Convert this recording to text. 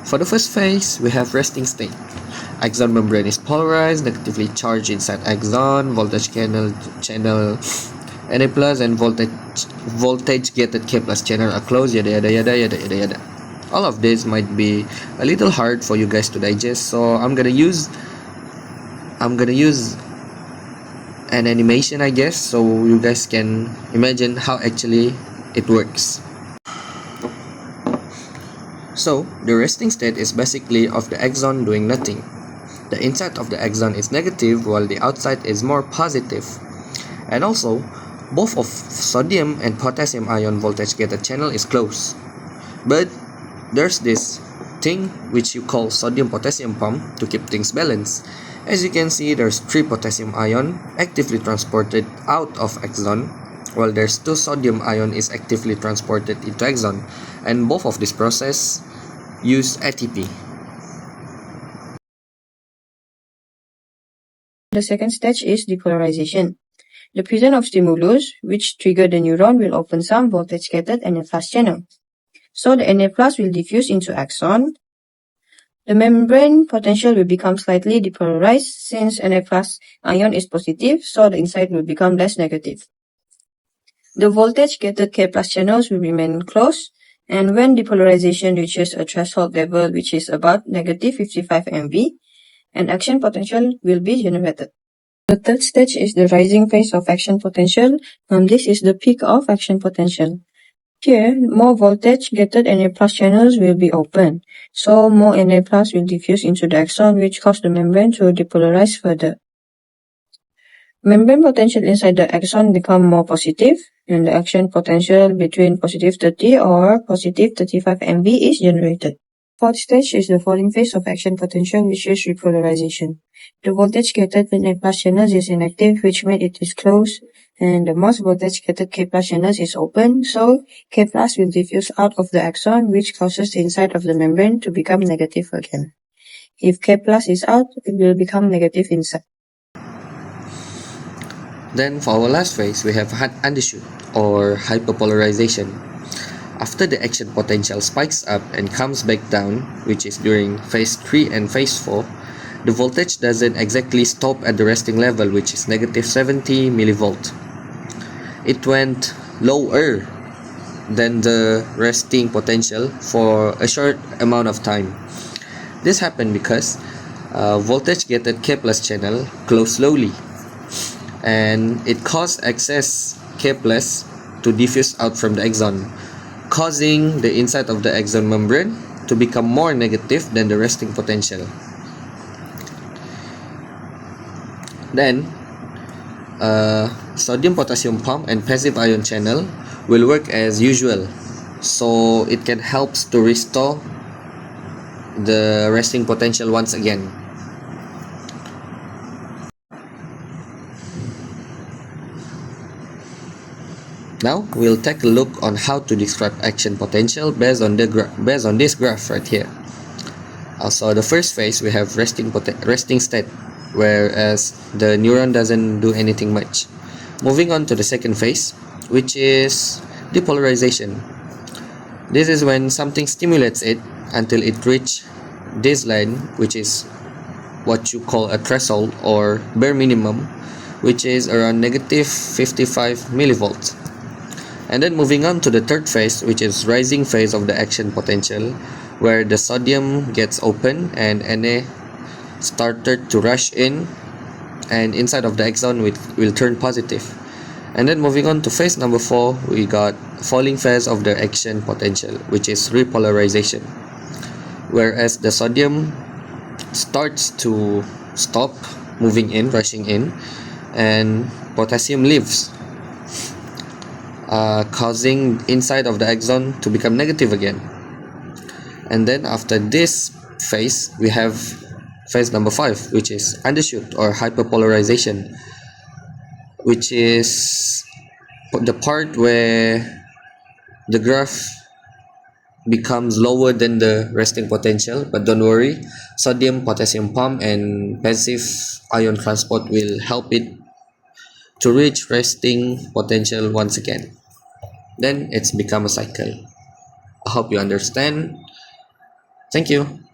For the first phase, we have resting state. Axon membrane is polarized, negatively charged inside axon, voltage channel Na plus and voltage gated K plus channel are closed, yada yada yada yada yada yada. All of this might be a little hard for you guys to digest, so I'm gonna use an animation, I guess, so you guys can imagine how actually it works. So the resting state is basically of the axon doing nothing. The inside of the axon is negative while the outside is more positive. And also, both of sodium and potassium ion voltage gated channel is closed. But there's this thing which you call sodium potassium pump to keep things balanced. As you can see, there's 3 potassium ion actively transported out of axon, while there's 2 sodium ion is actively transported into axon, and both of this process use ATP. The second stage is depolarization. The presence of stimulus, which trigger the neuron, will open some voltage-gated Na+ channel. So the Na+ will diffuse into axon. The membrane potential will become slightly depolarized since Na+ ion is positive, so the inside will become less negative. The voltage-gated K+ channels will remain closed, and when depolarization reaches a threshold level which is about negative 55 MV, an action potential will be generated. The third stage is the rising phase of action potential. This is the peak of action potential. Here, more voltage-gated Na+ channels will be open, so more Na+ will diffuse into the axon, which cause the membrane to depolarize further. Membrane potential inside the axon become more positive, and the action potential between positive 30 or positive 35 MV is generated. Fourth stage is the falling phase of action potential, which is repolarization. The voltage-gated Na+ channels is inactive, which means it is closed, and the most voltage-gated K+ channels is open, so K+ will diffuse out of the axon, which causes the inside of the membrane to become negative again. If K+ is out, it will become negative inside. Then for our last phase, we have Hanisu-chan or hyperpolarization. After the action potential spikes up and comes back down, which is during phase 3 and phase 4, the voltage doesn't exactly stop at the resting level, which is negative 70 millivolt. It went lower than the resting potential for a short amount of time. This happened because voltage-gated K+ channel closed slowly, and it caused excess K+ to diffuse out from the axon, causing the inside of the axon membrane to become more negative than the resting potential. Then, sodium potassium pump and passive ion channel will work as usual, so it can help to restore the resting potential once again. Now we'll take a look on how to describe action potential based on this graph right here. Also, the first phase we have resting state, whereas the neuron doesn't do anything much. Moving on to the second phase, which is depolarization. This is when something stimulates it until it reaches this line, which is what you call a threshold or bare minimum, which is around negative 55 millivolts. And then moving on to the third phase, which is rising phase of the action potential, where the sodium gets open and Na started to rush in, and inside of the axon will turn positive. And then moving on to phase number 4, we got falling phase of the action potential, which is repolarization, whereas the sodium starts to stop moving in, rushing in, and potassium leaves, causing inside of the axon to become negative again. And then after this phase, we have phase number 5, which is undershoot or hyperpolarization, which is the part where the graph becomes lower than the resting potential. But don't worry, sodium potassium pump and passive ion transport will help it to reach resting potential once again. Then it's become a cycle. I hope you understand. Thank you.